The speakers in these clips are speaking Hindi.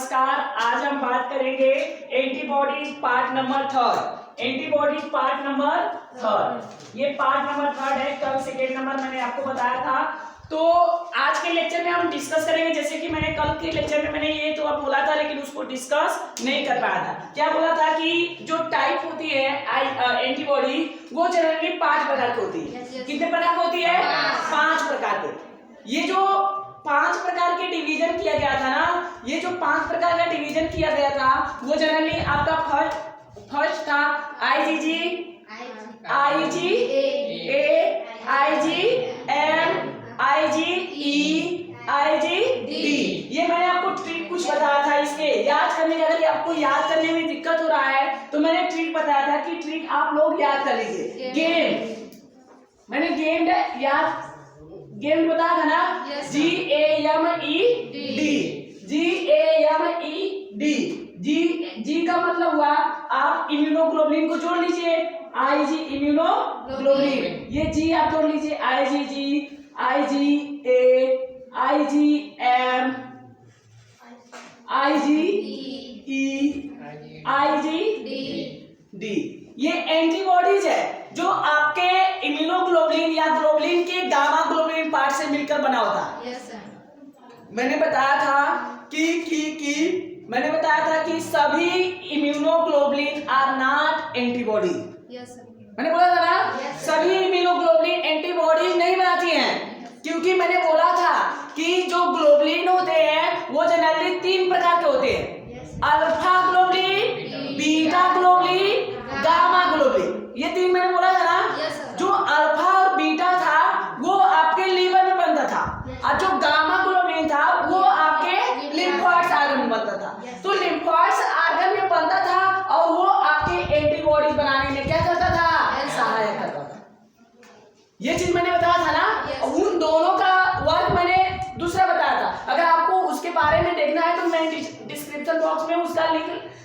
नमस्कार। आज हम बात करेंगे antibodies part number 3। Antibodies part number 3, ये पार्ट नंबर 3 है। कल सेकेंड नंबर मैंने आपको बताया था। तो आज के लेक्चर में हम डिस्कस करेंगे, जैसे कि मैंने कल के लेक्चर में मैंने ये तो बोला था, लेकिन उसको डिस्कस नहीं कर पाया था। क्या बोला था कि जो टाइप होती है एंटीबॉडी, वो जनरली 5 प्रकार की होती है। कितने प्रकार की होती है? 5 प्रकार के। ये जो 5 प्रकार के डिवीजन किया गया था ना, ये जो 5 प्रकार का डिवीजन किया गया था, वो जनरली आपका फर्स्ट था IgG, IgA, IgM, IgE, IgD. ये मैंने आपको ट्रिक कुछ बताया था। इसके याद करने के, अगर आपको याद करने में दिक्कत हो रहा है तो मैंने ट्रिक बताया था कि ट्रिक आप लोग याद कर लीजिए। गेम, मैंने गेम याद गेम बताया था ना, GAMED। जी का मतलब हुआ आप इम्यूनोग्लोबुलिन को जोड़ लीजिए, आईजी इम्यूनोग्लोबुलिन। ये जी आप जोड़ लीजिए, IgG, IgA, IgM, IgE, IgD. ये एंटीबॉडीज है जो आपके इम्यूनोग्लोबुलिन या ग्लोबुलिन के गामा ग्लोबुलिन पार्ट से मिलकर बना होता है। मैंने बताया था मैंने बताया था कि सभी इम्यूनोग्लोबुलिन आर नॉट एंटीबॉडी। मैंने बोला था ना, सभी इम्यूनोग्लोबुलिन एंटीबॉडी नहीं बनाती हैं, क्योंकि मैंने बोला था कि जो ग्लोबुलिन होते हैं वो जनरली 3 प्रकार के होते हैं, alpha globulin, beta globulin, gamma globulin. ये 3 मैंने बोला था ना। जो अल्फा और बीटा था वो आपके लीवर में बनता था, और जो गामा ग्लोबुलिन था वो आपके लिम्फोइड्स आर्गन में बनता था। तो लिम्फोइड्स आर्गन में बनता था और वो आपके एंटीबॉडी बनाने में क्या करता था? सहायक करता था। ये चीज मैंने बताया था ना। उन दोनों का वर्क मैंने दूसरा बताया था। अगर आपको उसके बारे में देखना है तो मैं डिस्क्रिप्शन बॉक्स में उसका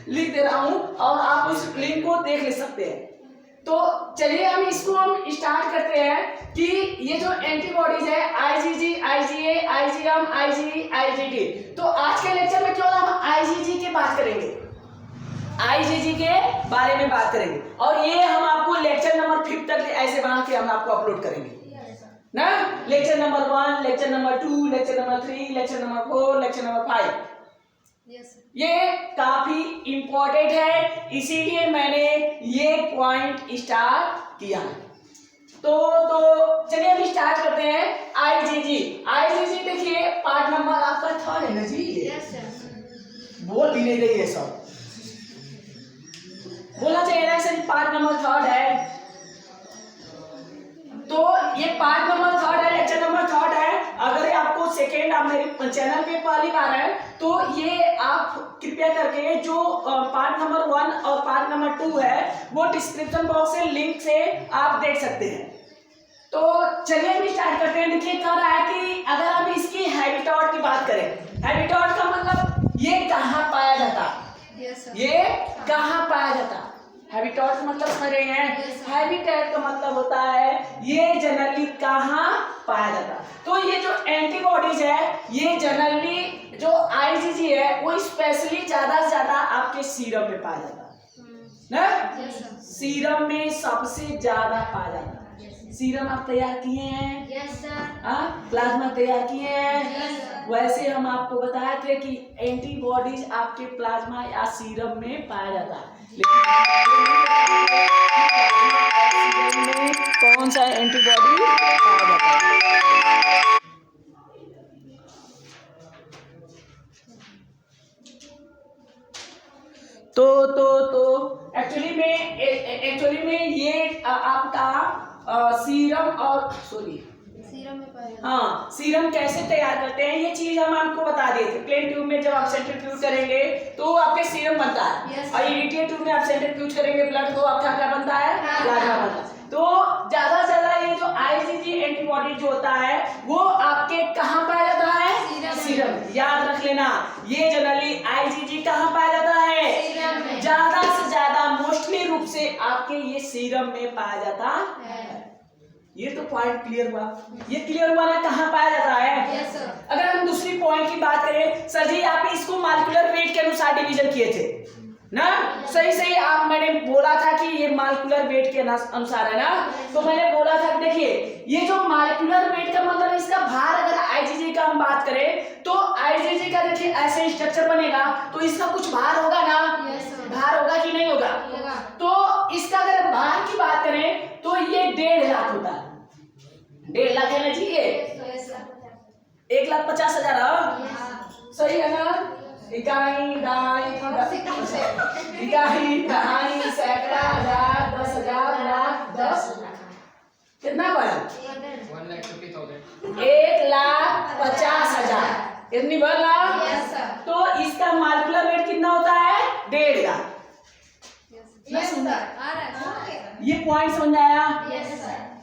लिंक दे रहा हूं और आप उस लिंक को देख ले सकते हैं। तो चलिए हम स्टार्ट करते हैं कि ये जो एंटीबॉडीज है IgG, IgA, IgM, IgE, IgD. तो आज के लेक्चर में केवल हम आईजीजी की बात करेंगे, आईजीजी के बारे में बात करेंगे, और ये हम आपको लेक्चर नंबर 5 तक ऐसे बना के हम आपको अपलोड करेंगे ना। Lecture number 1, lecture number 2, lecture number 3, lecture number 4, lecture number 5। ये काफी इंपॉर्टेंट है, इसीलिए मैंने ये पॉइंट स्टार्ट किया है। तो चलिए हम स्टार्ट करते हैं। आईजीजी, आईजीजी देखिए पार्ट नंबर आपका 3 है ना जी। बोल भी नहीं रही है, सब बोलना चाहिए ना सर। पार्ट नंबर 3 है, तो ये पार्ट नंबर 3 है, लेक्चर नंबर 3 है। अगर आपको सेकेंड आप मेरे चैनल पे पहली बार है तो ये आप कृपया करके जो पार्ट नंबर 1 और पार्ट नंबर 2 है वो डिस्क्रिप्शन बॉक्स से लिंक से आप देख सकते हैं। तो चलिए हम स्टार्ट करते हैं। देखिए कह रहा है कि अगर हम इसकी हैबिटेट की बात करें, हैबिटेट का मतलब ये कहाँ पाया जाता, ये कहाँ पाया जाता। हैबिटेट का मतलब समझ रहे हैं? हैबिटेट का मतलब होता है ये जनरली कहाँ पाया जाता। तो ये जो एंटीबॉडीज है ये जनरली जो आईजीजी है वो स्पेशली ज्यादा से ज्यादा आपके सीरम में पाया जाता है ना। सीरम में सबसे ज्यादा पाया जाता है। सीरम आप तैयार किए हैं? प्लाज्मा तैयार किए हैं? वैसे हम आपको बताए थे कि एंटीबॉडीज आपके प्लाज्मा या सीरम में पाया जाता है, लेकिन में कौन सा एंटीबॉडी पाया जाता है। तो एक्चुअली में ये आपका सीरम और सीरम कैसे तैयार करते हैं ये चीज हम आपको बता दिए थे। प्लेन ट्यूब में जब आप सेंट्रीफ्यूज करेंगे तो आपके सीरम बनता है, और इरिटेट ट्यूब में आप सेंट्रीफ्यूज करेंगे ब्लड को, आपका क्या बनता है? प्लाज्मा बनता है। तो ज्यादा से ज्यादा ये जो आईजीजी एंटीबॉडी जो होता है वो आपके कहाँ पाया जाता है? सीरम। याद रख लेना, ये जनरली आईजीजी कहाँ पाया जाता है? ज्यादा से ज्यादा मोस्टली रूप से आपके ये सीरम में पाया जाता है। ये तो पॉइंट क्लियर हुआ। ये क्लियर हुआ ना कहाँ पाया जाता है? Yes sir. अगर हम दूसरी पॉइंट की बात करें, सर जी आप इसको मॉलिक्यूलर वेट के अनुसार डिवीजन किए थे ना? सही सही, आप मैंने बोला था कि ये मॉलिक्यूलर वेट के अनुसार है ना। तो मैंने बोला था कि देखिए ये जो मॉलिक्यूलर वेट का मतलब इसका भार, अगर आईजीजी का हम बात करें तो आईजीजी का देखिए ऐसे स्ट्रक्चर बनेगा तो इसका कुछ भार होगा ना? भार होगा कि नहीं होगा? तो इसका अगर भार की बात करें तो ये 1.5 लाख होता है। 1.5 लाख है ना जी? ये 1,50,000 सही है ना? इकाई, दहाई, सैकड़ा, हजार, 10,000, लाख, 10 कितना बड़ा? 1,50,000 इतनी बड़ा। तो इसका मॉलिक्यूलर वेट कितना होता है? 1.5 लाख। ये पॉइंट समझ आया?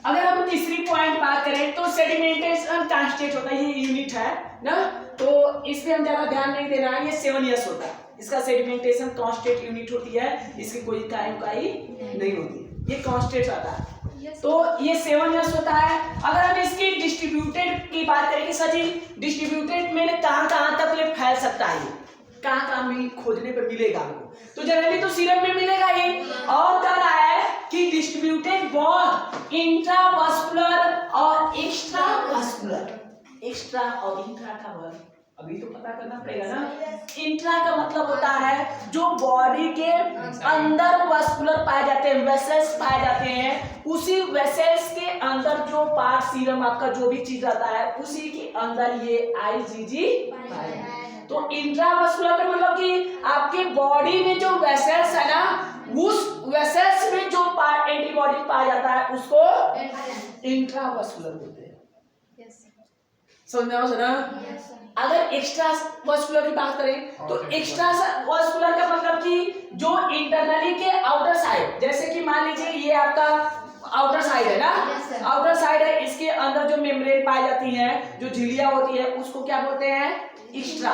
अगर हम तीसरी पॉइंट बात करें तो सेडिमेंटेशन कांस्टेंट होता है, ये यूनिट है ना, तो इस पे हम ज्यादा ध्यान नहीं देना है। ये 7 ईयर्स होता है, इसका सेडिमेंटेशन कांस्टेंट यूनिट होती है, इसकी कोई इकाई नहीं होती, ये कांस्टेंट आता है। तो ये 7 ईयर्स होता है। अगर हम इसकी डिस्ट्रीब्यूटेड की बात करें कि सर जी डिस्ट्रीब्यूटेड में कहाँ तक ले फैल सकता है, कहाँ मिल खोजने पर मिलेगा हमको, तो जनरली तो सीरम में मिलेगा ही। और कह रहा है कि डिस्ट्रीब्यूटेड बोथ इंट्रावास्कुलर और एक्स्ट्रावास्कुलर। एक्स्ट्रा और इंट्रा का वर्ग अभी तो पता करना पड़ेगा ना। इंट्रा का मतलब होता है जो बॉडी के अंदर वास्कुलर पाए जाते हैं, वेसल्स पाए जाते हैं, उसी वेसल्स के अंदर जो पार्ट सीरम आपका जो भी चीज रहता है उसी के अंदर ये आईजीजी पाया जाता है। तो इंट्रावास्कुलर का मतलब कि आपके बॉडी में जो वेसल्स है ना, उस वेसल्स में जो पार्ट एंटीबॉडी पाया जाता है उसको इंट्रावास्कुलर बोलते हैं। समझ में आओ ना? अगर एक्स्ट्रा वास्कुलर की बात करें तो एक्स्ट्रा वास्कुलर का मतलब कि जो इंटरनली के आउटर साइड, जैसे कि मान लीजिए ये आपका आउटर साइड है ना, आउटर साइड है, इसके अंदर जो मेम्ब्रेन पाई जाती है, जो झिल्लियां होती है उसको क्या बोलते हैं? एक्स्ट्रा।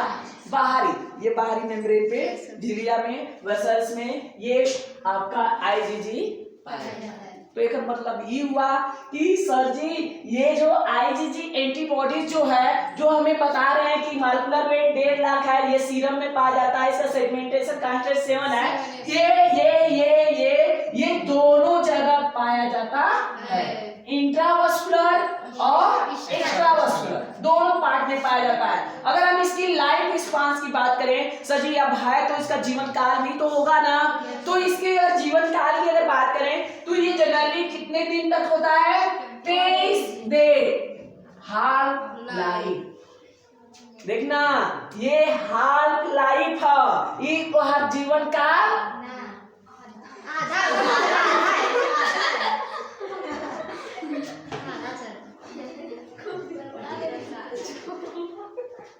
बाहरी, ये बाहरी मेम्ब्रेन पे झिल्लिया में वेसल्स में ये आपका आईजीजी पाया जाता है। तो एक मतलब ये हुआ कि सर जी ये जो आईजीजी एंटीबॉडीज जो है, जो हमें बता रहे हैं कि मॉलिक्यूलर वेट 1.5 लाख है, ये सीरम में पाया जाता है, इसका सेगमेंटेशन कांस्टेंट 7 है, ये दोनों जगह पाया जाता है, इंट्रावास्कुलर और एक्स्ट्रावास्कुलर दोनों पार्ट में पाया जाता है। अगर हम इसकी लाइफ स्पान की बात करें, सर जी अब है तो इसका जीवन काल भी तो होगा ना, तो इसके अगर जीवन काल की अगर बात करें तो ये जनरली कितने दिन तक होता है? 23 दिन हाफ लाइफ। देखना ये हाफ लाइफ है, ये हर जीवन काल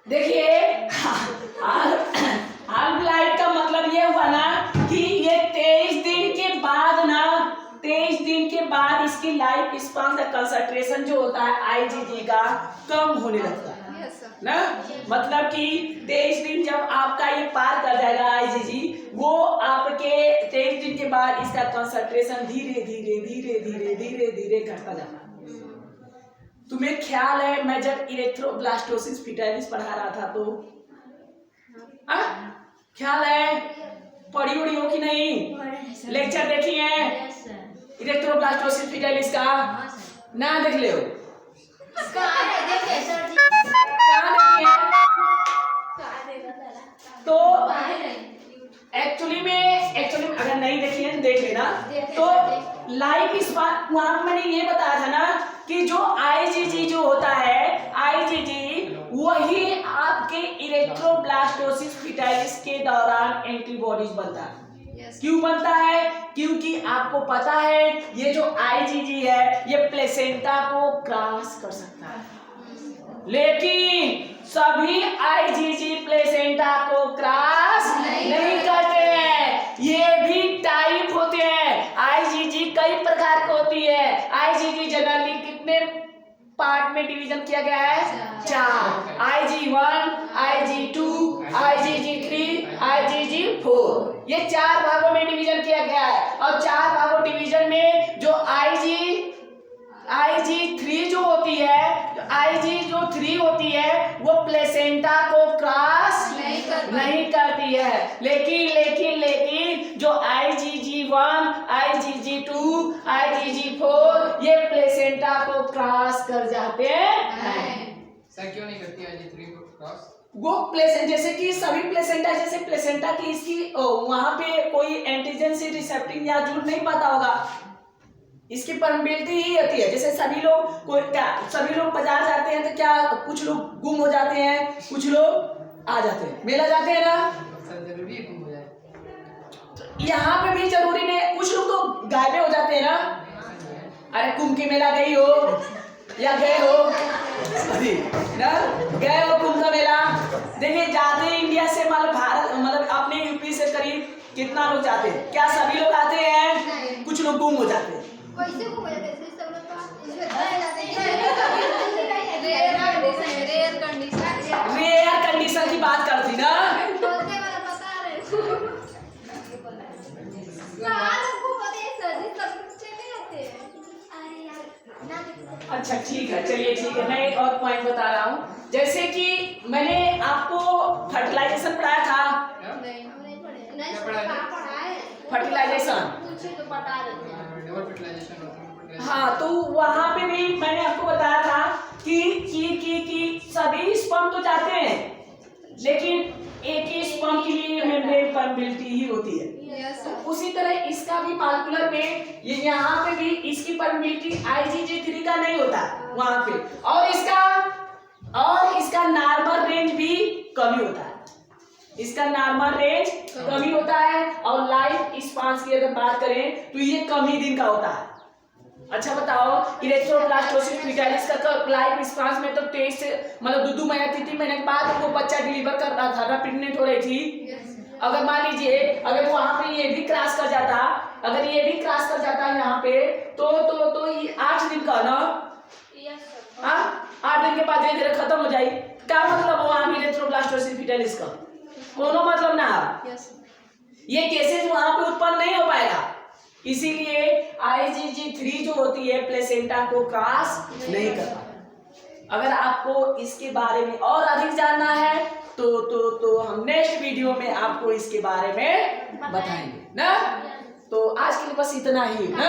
देखिए हाफ लाइफ का मतलब ये हुआ ना कि ये 23 दिन के बाद ना, 23 दिन के बाद इसकी लाइफ स्पान का कंसंट्रेशन जो होता है आईजीजी का कम होने लगता है ना। मतलब कि 23 दिन जब आपका ये पार कर जाएगा आईजीजी, वो आपके 23 दिन के बाद इसका कंसंट्रेशन धीरे धीरे धीरे धीरे धीरे धीरे घटता जाता है। तुम्हें ख्याल है मैं जब इरेथ्रोब्लास्टोसिस फिटालिस पढ़ा रहा था तो ख्याल है? पढ़ी उड़ी हो कि नहीं? लेक्चर देखी है इरेथ्रोब्लास्टोसिस फिटालिस का? ना देख ले हो तो एक्चुअली में अगर नहीं देखी है देख लेना। तो लाइफ स्पान वहां मैंने ये बताया था ना कि जो आईजीजी जो होता है, आईजीजी वही आपके इरेथ्रोब्लास्टोसिस फिटालिस के दौरान एंटीबॉडीज बनता है। क्यों बनता है? क्योंकि आपको पता है ये जो आईजीजी है ये प्लेसेंटा को क्रॉस कर सकता है, लेकिन सभी आईजीजी प्लेसेंटा को क्रॉस नहीं करते हैं। ये भी टाइप होते हैं, आईजीजी कई प्रकार की होती है। आईजीजी जनरली कितने पार्ट में डिवीजन किया गया है? 4, IG1, IG2, IG3, IG4, ये 4 भागों में डिवीजन किया गया है। और 4 भागों डिवीजन में जो IG3 जो होती है, IG3 होती है वो प्लेसेंटा को क्रॉस नहीं करती है, लेकिन जो IgG1, IgG2, IgG4 ये प्लेसेंटा को क्रॉस कर जाते हैं। सर क्यों नहीं करती IG3 को क्रॉस? वो प्लेसेंटा जैसे कि सभी प्लेसेंटा, जैसे प्लेसेंटा की इसकी वहां पे कोई एंटीजन से रिसेप्टिंग या जुड़ नहीं पाता होगा, इसकी परमिबिलिटी ही होती है। जैसे सभी लोग बाजार जाते हैं तो क्या कुछ लोग गुम हो जाते हैं, कुछ लोग आ जाते हैं, मेला जाते हैं ना, सर जरूरी है गुम हो जाए? तो यहाँ पे भी जरूरी नहीं, कुछ लोग तो गायब हो जाते हैं ना। अरे कुंभ के मेला गई हो या गए हो अभी ना, गए हो कुंभ का मेला? देखिए जाते हैं इंडिया से, मतलब अपने यूपी से करीब कितना लोग जाते हैं? क्या सभी लोग आते हैं? कुछ लोग गुम हो जाते हैं। रेयर कंडीशन की बात करती ना। अच्छा ठीक है, चलिए ठीक है, मैं एक और पॉइंट बता रहा हूँ। जैसे कि मैंने आपको फर्टिलाइजेशन पढ़ाया था, फर्टिलाइजेशन, हाँ, तो वहां पे भी मैंने आपको बताया था कि सभी स्पर्म तो जाते हैं, लेकिन एक ही स्पर्म के लिए मेम्ब्रेन परमिबिलिटी ही होती है। तो उसी तरह इसका भी मॉलिक्यूलर में ये यहाँ पे भी इसकी परमिबिलिटी IgG3 का नहीं होता वहां पे, और इसका नॉर्मल रेंज भी कमी होता है, इसका नॉर्मल रेंज कमी होता है, और लाइफ स्पान की अगर बात करें तो ये कम ही दिन का होता है। अच्छा बताओ, इरेथ्रोब्लास्टोसिस फिटालिस का लाइफ स्पान में तो 23 से मतलब 2 महीने 3 महीने के बाद वो बच्चा डिलीवर कर रहा था, प्रेग्नेंट हो रही थी। अगर मान लीजिए अगर वहां पे ये भी क्रॉस कर जाता, अगर ये भी क्रॉस कर जाता यहाँ पे तो ये 8 दिन का ना, 8 दिन के बाद धीरे धीरे खत्म हो जाए। क्या मतलब वहां इरेथ्रोब्लास्टोसिस फिटालिस का कोनो मतलब ना, ये केसेस वहां पे उत्पन्न नहीं हो पाएगा। इसीलिए IgG3 जो होती है प्लेसेंटा को क्रॉस नहीं करता। अगर आपको इसके बारे में और अधिक जानना है तो हम नेक्स्ट वीडियो में आपको इसके बारे में बताएंगे ना। तो आज के लिए बस इतना ही ना,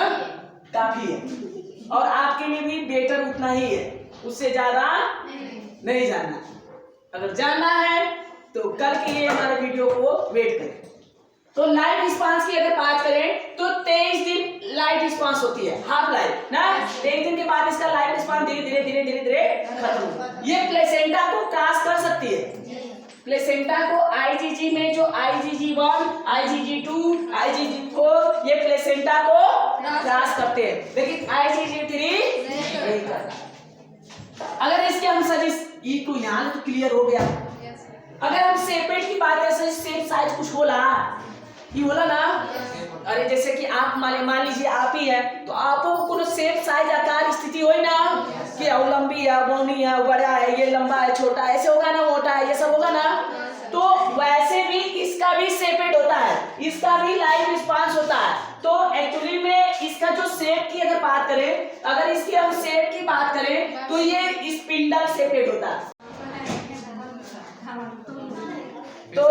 काफी है, और आपके लिए भी बेटर उतना ही है, उससे ज्यादा नहीं जानना। अगर जानना है तो कल के लिए हमारे वीडियो को वेट करें। तो लाइफ स्पान की अगर बात करें तो 23 दिन लाइफ स्पान होती है, हाफ लाइफ ना। 23 दिन के बाद इसका लाइफ स्पान धीरे धीरे खत्म होगा। ये प्लेसेंटा को क्रॉस कर सकती है। प्लेसेंटा को IgG में जो IgG1, IgG2, IgG4 ये प्लेसेंटा को क्रॉस करते हैं, लेकिन IgG3 नहीं करता। अगर इसके हम ये को यहाँ तो क्लियर हो गया। अगर हम सेपेट की बात करें, सेप साइज कुछ बोला ना। अरे जैसे कि आप मान लीजिए आप ही है, तो आपको कोनो सेप साइज आकार स्थिति हो ना, कि वो लंबी है, बौनी है, बड़ा है, ये लंबा है, छोटा है, ऐसे होगा ना, मोटा है, ये सब होगा ना। तो वैसे भी इसका भी सेपेट होता है, इसका भी लाइफ स्पान होता है। तो एक्चुअली में इसका जो सेप की अगर बात करें, अगर इसकी हम सेप की बात करें तो ये स्पिंडल सेपेट होता है। तो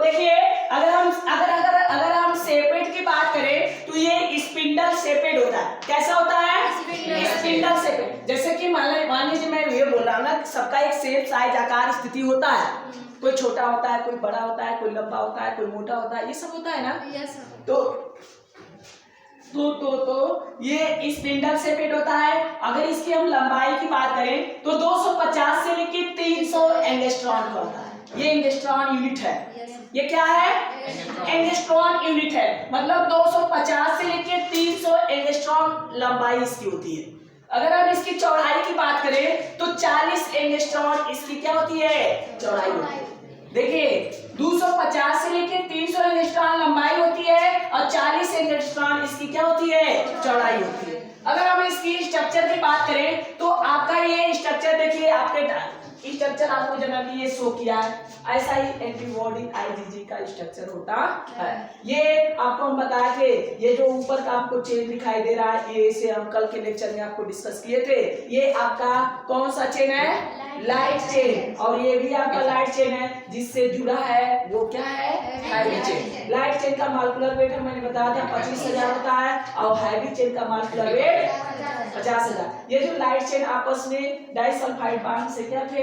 देखिए अगर हम सेपेट की बात करें तो ये स्पिंडल सेपेट होता है। कैसा होता है? स्पिंडल सेपेट। जैसे कि मान लीजिए मैं ये बोल रहा हूँ ना, सबका एक शेप साइज आकार स्थिति होता है, कोई छोटा होता है, कोई बड़ा होता है, कोई लंबा होता है, कोई मोटा होता है, ये सब होता है ना। तो ये स्पिंडल सेपेट होता है। अगर इसकी हम लंबाई की बात करें तो 250 से लेकर 300 एंगस्ट्रॉन का होता है। ये एंगस्ट्रॉन यूनिट है। ये क्या है? एंगस्ट्रॉन यूनिट है। मतलब 250 से लेकर 300 एंगस्ट्रॉन लंबाई इसकी होती है। अगर हम इसकी चौड़ाई की बात करें तो 40 एंगस्ट्रॉन इसकी क्या होती है? चौड़ाई होती है। देखिए 250 से लेकर 300 एंगस्ट्रॉन लंबाई होती है और 40 एंगस्ट्रॉन इसकी क्या होती है? चौड़ाई होती है। अगर हम इसकी स्ट्रक्चर की बात करें तो आपका ये स्ट्रक्चर देखिए, आपके स्ट्रक्चर आपको जनरली ये शो किया है, ऐसा ही एंटीबॉडी आईजीजी का स्ट्रक्चर होता है। ये आपको हम बताए थे, ये जो ऊपर का आपको चेन दिखाई दे रहा है, ये से हम कल के लेक्चर में आपको डिस्कस किए थे। ये आपका कौन सा चेन है? Light chain. और ये भी आपका लाइट चेन है, जिससे जुड़ा है वो क्या है? Heavy chain. लाइट चेन का मॉलिक्यूलर वेट मैंने बताया था 25,000 होता है, और हैवी चेन का मॉलिक्यूलर वेट 50,000। ये जो लाइट चेन आपस में डाइसल्फाइड बॉन्ड से क्या थे?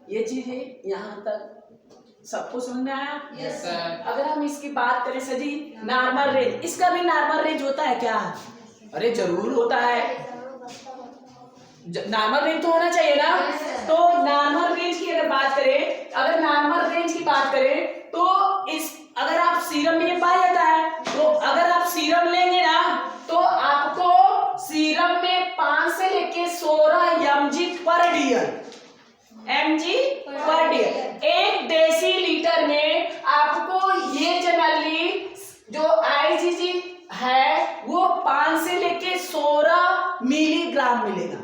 ये चीजें यहाँ तक सबको समझ में आया? Yes sir. अगर हम इसकी बात करें सर जी, नॉर्मल रेंज, इसका भी नॉर्मल रेंज होता है क्या? अरे जरूर होता है, नॉर्मल रेंज तो होना चाहिए ना। तो नॉर्मल रेंज की अगर बात करें, अगर नॉर्मल रेंज की बात करें तो इस, अगर आप सीरम में ये पाया जाता है, तो अगर आप सीरम लेंगे ना तो आपको सीरम में 5 से लेके 16 mg पर DL, mg पर DL। 1 डेसीलीटर में आपको ये जनरली जो आईजीजी है वो 5 से लेके 16 मिलीग्राम मिलेगा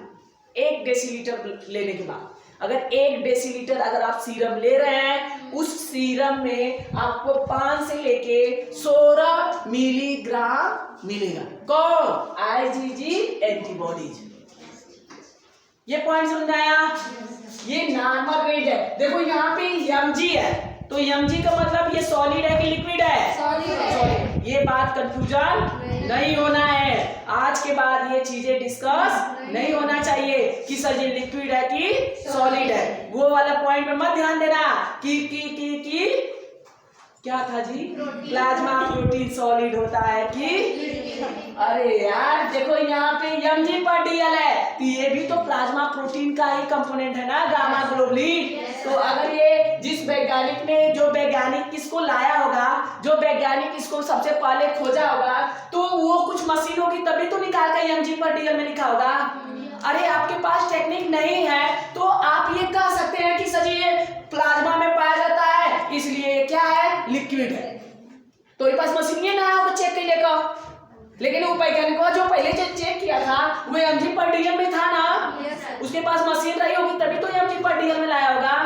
1 डेसीलीटर लेने के बाद। अगर 1 डेसीलीटर अगर आप सीरम ले रहे हैं, उस सीरम में आपको 5 से लेके 16 मिलीग्राम मिलेगा। कौन? IgG antibodies. ये पॉइंट समझ आया? ये नॉर्मल रेंज है। देखो यहाँ पे mg है, तो mg का मतलब ये सॉलिड है कि लिक्विड है? सॉलिड। ये बात कंफ्यूजन नहीं होना है। आज के बाद ये चीजें डिस्कस नहीं होना चाहिए कि सर ये लिक्विड है कि सॉलिड है। वो वाला पॉइंट पे मत ध्यान देना कि क्या था जी? प्लाज्मा प्रोटीन सॉलिड होता है कि? अरे यार देखो यहाँ पे mg पर DL है, तो ये भी तो प्लाज्मा प्रोटीन का ही कंपोनेंट है ना, गामा ग्लोबुलिन। तो अगर ये जिस वैज्ञानिक ने, जो वैज्ञानिक इसको लाया होगा, जो वैज्ञानिक इसको सबसे पहले खोजा होगा, तो वो कुछ मशीन होगी तभी तो निकाल कर mg पर DL में लिखा होगा। अरे आपके पास टेक्निक नहीं है तो आप ये कह सकते हैं कि सर ये प्लाज्मा में पाया जाता है इसलिए ये क्या है? लिक्विड है। तो ये पास मशीन ये ना होगा चेक कर लेगा, लेकिन वो वैज्ञानिक जो पहले चेक किया था वो mg पर DL में था ना, उसके पास मशीन रही होगी तभी तो mg पर DL में लाया होगा।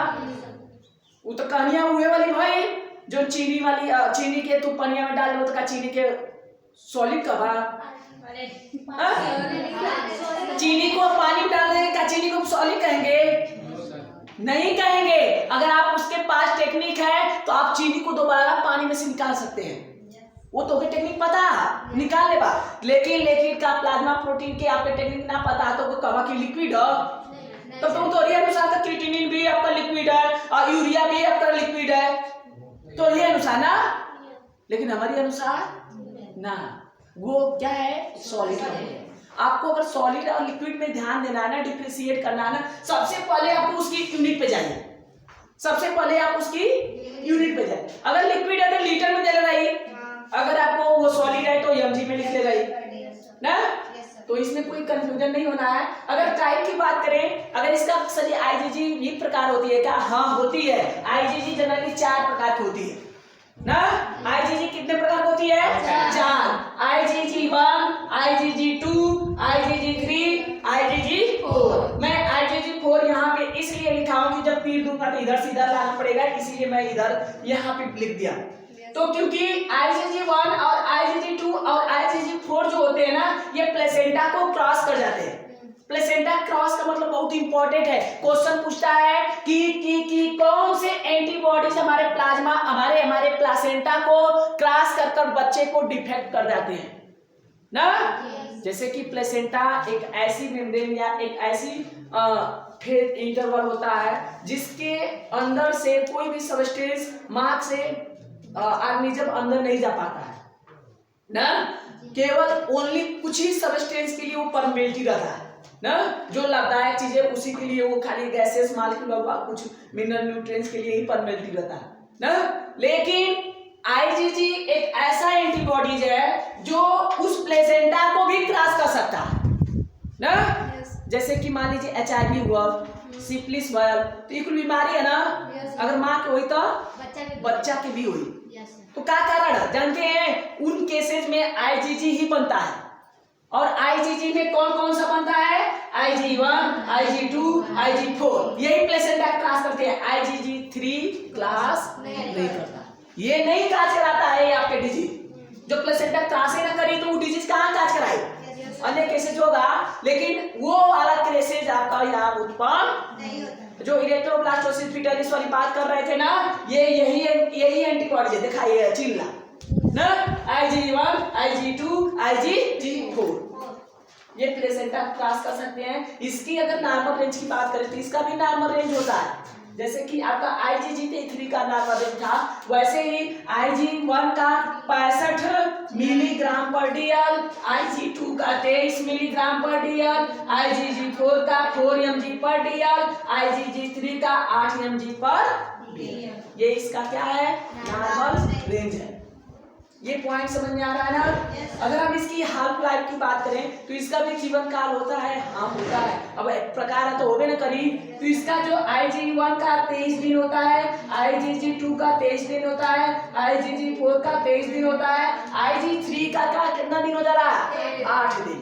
वो तो कहानियां हुए वाली भाई, जो चीनी वाली, चीनी के तू पनिया में डाल दो तो का चीनी के सॉलिड का बा, चीनी को पानी में डाल देंगे क्या चीनी को सॉलिड कहेंगे? नहीं कहेंगे। अगर आप उसके पास टेक्निक है तो आप चीनी को दोबारा पानी में से निकाल सकते हैं, वो तो टेक्निक पता है निकाल ले बा। लेकिन का प्लाज्मा प्रोटीन के आपके टेक्निक ना पता तो वो कहा कि लिक्विड है, तो तुम तो अनुसार का क्रिएटिनिन भी आपका लिक्विड है और यूरिया भी आपका लिक्विड है, तो ये अनुसार ना, लेकिन हमारे अनुसार ना, वो क्या है? सॉलिड है। आपको अगर सॉलिड और लिक्विड में ध्यान देना है ना, डिफरेंशिएट करना है ना, सबसे पहले आपको उसकी यूनिट पे जाइए। सबसे पहले आप उसकी यूनिट पे जाइए। अगर लिक्विड है तो लीटर में दे रही, अगर आपको वो सॉलिड है तो mg में लिख ले रही ना, तो इसमें कोई कंफ्यूजन नहीं होना है। अगर टाइप की बात करें, अगर इसका सर आईजीजी ये प्रकार होती है क्या? हाँ होती है। आईजीजी जनरली 4 प्रकार की होती है ना। आईजीजी कितने प्रकार होती है? 4। IgG1, IgG2, IgG3, IgG4। मैं IgG4 यहाँ पे इसलिए लिखा हूँ कि जब तीर दूंगा तो इधर से इधर लाना पड़ेगा, इसीलिए मैं इधर यहाँ पे लिख दिया। तो क्योंकि IgG1 और IgG2 और IgG4 जो होते हैं ना, ये प्लेसेंटा को क्रॉस कर जाते हैं। प्लेसेंटा क्रॉस का मतलब बहुत इंपॉर्टेंट है। क्वेश्चन पूछता है कि कौन से एंटीबॉडीज हमारे प्लाज्मा हमारे प्लेसेंटा को क्रॉस कर बच्चे को डिफेक्ट कर जाते हैं ना। जैसे कि प्लेसेंटा एक ऐसी मेम्ब्रेन या एक ऐसी फेज इंटरवल होता है जिसके अंदर से कोई भी सबस्टेंस मार्क से ऑर्गेनिज्म अंदर नहीं जा पाता है ना। केवल ओनली कुछ ही सबस्टेंस के लिए वो परमेबिलिटी रहता है ना, जो लाभदायक चीजें उसी के लिए वो खाली गैसेस मॉलिक्यूल और कुछ मिनरल न्यूट्रिएंट्स के लिए ही परमेबिलिटी रहता है ना। लेकिन आईजीजी एक ऐसा एंटीबॉडीज है जो उस प्लेसेंटा को भी क्रॉस कर सकता है ना। जैसे कि मान लीजिए HIV हुआ, सिफिलिस हुआ, तो ये कुछ बीमारी है ना। अगर माँ के हुई तो बच्चा के भी हुई, तो क्या कारण जानते हैं? उन केसेस में आईजीजी ही बनता है। और आईजीजी में कौन कौन सा बनता है? IG1, IG2, IG4 यही प्लेसेंटा क्लास करते हैं। IgG3 क्लास नहीं करता, ये नहीं काज कराता है। ये आपके डिजीज जो प्लेसेंटा क्लास ही ना करी तो वो डिजीज कहाँ काज कराई? अन्य केसेज होगा, लेकिन वो वाला केसेज आपका यहाँ उत्पन्न नहीं होता। जो इरेथ्रोब्लास्टोसिस फीटलिस वाली बात कर रहे थे ना, यही एंटीबॉडी है। दिखाइए चिन्ह ना, IG1, IG2, IgG4 ये प्लेसेंटा क्लास कर सकते हैं। इसकी अगर नॉर्मल रेंज की बात करें तो इसका भी नॉर्मल रेंज होता है। जैसे कि आपका IgG3 का नॉर्मल रेंज था, वैसे ही IG1 का 65 मिलीग्राम पर DL, IG2 का 23 मिलीग्राम पर DL, IgG4 का 4 mg पर DL, IgG3 का 8 mg पर DL। ये इसका क्या है? नॉर्मल रेंज है। ये पॉइंट समझ में आ रहा है ना? अगर हम इसकी हाफ लाइफ की बात करें तो इसका भी जीवन काल होता है। हाँ होता है। अब एक प्रकार तो होबे न करी, तो इसका जो IG1 का 23 दिन होता है, IgG2 का 23 दिन होता है, IgG4 का 23 दिन होता है, IG3 का कितना दिन हो जा रहा है? 8 दिन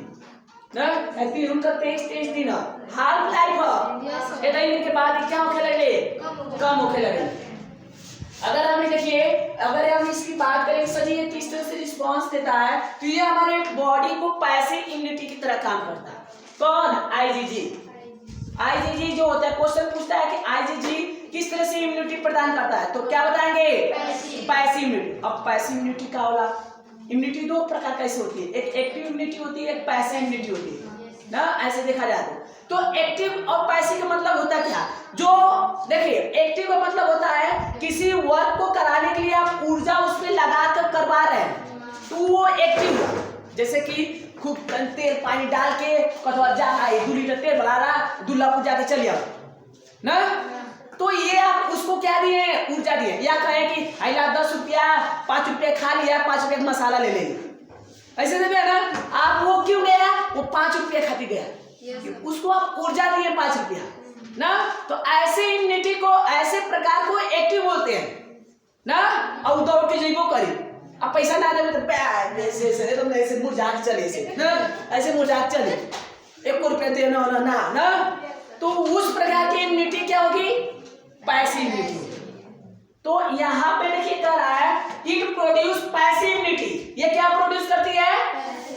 ना, ऐसे उनका 23 दिन हाफ लाइफ है। इतने के बाद क्या होने लगे? कम होने लगे। अगर हम देखिए, अगर हम इसकी बात करें सर ये किस तरह से रिस्पांस देता है, तो ये हमारे बॉडी को पैसिव इम्यूनिटी की तरह काम करता है। कौन? IgG जो होता है, क्वेश्चन पूछता है कि IgG किस तरह से इम्यूनिटी प्रदान करता है, तो क्या बताएंगे? Passive immunity. अब पैसिव इम्यूनिटी क्या होगा? इम्यूनिटी दो प्रकार कैसे होती है, एक एक्टिव इम्यूनिटी होती है, एक पैसिव इम्यूनिटी होती है ना। ऐसे देखा जाए तो एक्टिव और पैसिव का मतलब होता क्या? जो देखिए, एक्टिव का मतलब होता है किसी वर्क को कराने के लिए आप ऊर्जा उसमें लगा कर करवा रहे हैं, तो वो एक्टिव हुआ। जैसे कि खूब तेल पानी डाल के कथवा जा रहा है, 2 लीटर तेल बना रहा, दुल्लापुर जाके चलिए ना, तो ये आप उसको क्या दिए? ऊर्जा दिए। या कहें कि आइला 10 रुपया 5 रुपये खा लिया, 5 रुपये का मसाला ले लेंगे, ऐसे दे ना आप। वो क्यों गया? वो 5 रुपये खाती गया, उसको आप ऊर्जा दिए 5 रुपया ना। तो ऐसे इम्यूनिटी को, ऐसे प्रकार को एक्टिव बोलते हैं ना। और दौड़ के जीवो करी, अब पैसा ना दे तो ऐसे मुरझा चले ना, ऐसे मुरझा चले, 1 रुपया देना ना, तो उस प्रकार की इम्यूनिटी क्या होगी? Passive immunity. तो यहाँ पे देखिए कह रहा है इट प्रोड्यूस पैसिव इम्यूनिटी। ये क्या प्रोड्यूस करती है?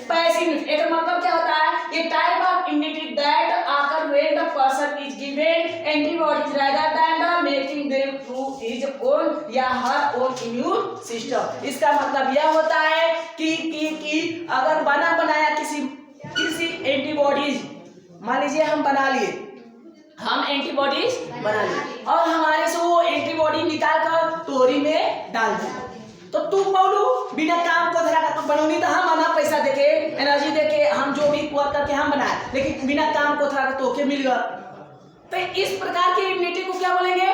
Passive immunity. एक मतलब क्या होता है? ये टाइप ऑफ इम्यूनिटी दैट आकर when the person is given antibodies rather than the making them through his own या हर ओन इम्यून सिस्टम। इसका मतलब यह होता है कि अगर बनाया किसी एंटीबॉडीज, मान लीजिए हम बना लिए, हम एंटीबॉडीज बना लिए और हमारे से वो एंटीबॉडी निकाल कर तोरी में डाल दिया, तो तू बोलू बिना काम को धरा कर बनौनी, तो हम आना पैसा देके एनर्जी देके हम जो भी वर्क करके हम बनाए, लेकिन बिना काम को धरा कर तोके मिल गया। तो इस प्रकार की इम्यूनिटी को क्या बोलेंगे?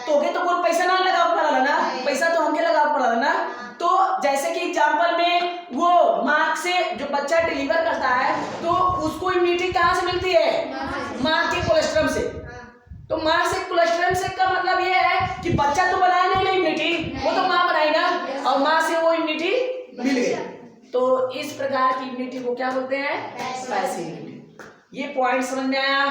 तोके तो कोई पैसा ना लगाओ पड़ा ना, पैसा तो हमके लगाओ पड़ा ना। तो जैसे कि एग्जाम्पल में वो माँ से जो बच्चा डिलीवर करता है, तो उसको इम्यूनिटी कहाँ से मिलती है? माँ के कोलेस्ट्रम से। तो माँ से कोलेस्ट्रम से का मतलब ये है कि बच्चा तो बनाया नहीं इम्यूनिटी, वो तो माँ बनाई ना, और माँ से वो इम्यूनिटी मिल गई। तो इस प्रकार की इम्यूनिटी को क्या बोलते हैं? Passive immunity. ये पॉइंट समझ में आया?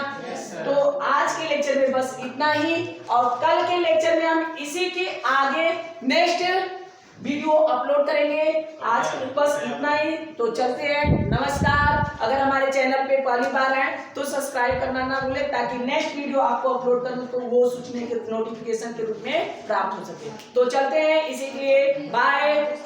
तो आज के लेक्चर में बस इतना ही, और कल के लेक्चर में हम इसी के आगे नेक्स्ट वीडियो अपलोड करेंगे। आज के बस इतना ही, तो चलते हैं। नमस्कार। अगर हमारे चैनल पे पहली बार हैं तो सब्सक्राइब करना ना भूलें, ताकि नेक्स्ट वीडियो आपको अपलोड करूं तो वो सूचना के नोटिफिकेशन के रूप में प्राप्त हो सके। तो चलते हैं, इसी के लिए बाय।